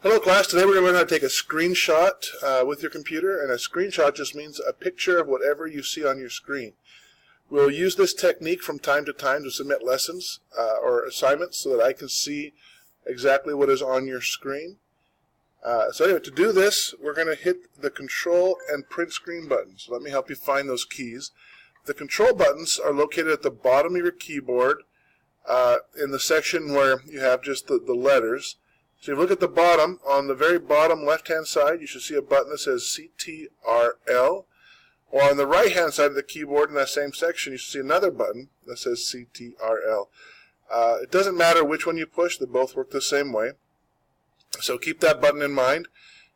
Hello class, today we're going to learn how to take a screenshot with your computer, and a screenshot just means a picture of whatever you see on your screen. We'll use this technique from time to time to submit lessons or assignments so that I can see exactly what is on your screen. So anyway, to do this, we're going to hit the Control and Print Screen buttons. Let me help you find those keys. The control buttons are located at the bottom of your keyboard in the section where you have just the letters. So if you look at the bottom, on the very bottom left-hand side, you should see a button that says CTRL. Or on the right-hand side of the keyboard in that same section, you should see another button that says CTRL. It doesn't matter which one you push, they both work the same way. So keep that button in mind.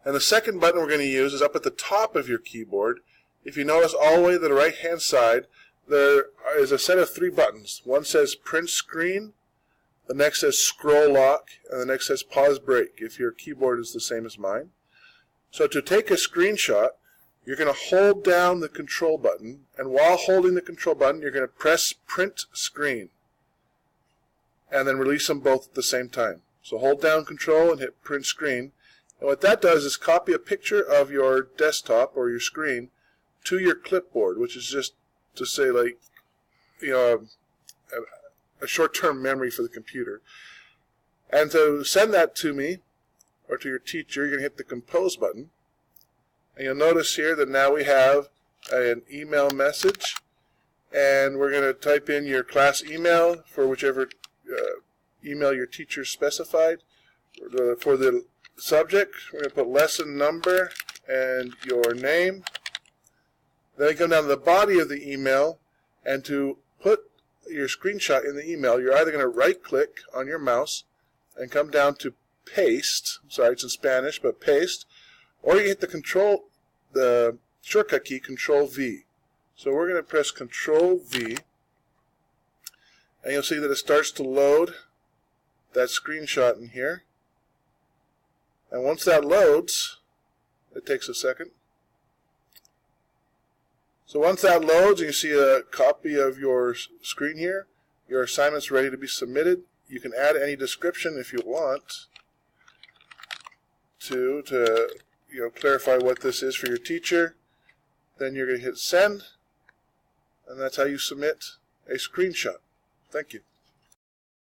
And the second button we're going to use is up at the top of your keyboard. If you notice all the way to the right-hand side, there is a set of three buttons. One says Print Screen, the next says Scroll Lock, and the next says Pause Break, if your keyboard is the same as mine. So to take a screenshot, you're going to hold down the Control button, and while holding the Control button, you're going to press Print Screen, and then release them both at the same time. So hold down Control and hit Print Screen, and what that does is copy a picture of your desktop or your screen to your clipboard, which is just to say, like, you know, a short-term memory for the computer. And to send that to me or to your teacher, you're going to hit the Compose button. And you'll notice here that now we have an email message, and we're going to type in your class email for whichever email your teacher specified. For the subject, we're going to put lesson number and your name. Then you come down to the body of the email, and to put your screenshot in the email, you're either going to right-click on your mouse and come down to Paste. Sorry, it's in Spanish, but Paste. Or you hit the shortcut key, Control-V. So we're going to press Control-V, and you'll see that it starts to load that screenshot in here. And once that loads, it takes a second. So once that loads and you see a copy of your screen here, your assignment's ready to be submitted. You can add any description if you want to clarify what this is for your teacher. Then you're going to hit send, and that's how you submit a screenshot. Thank you.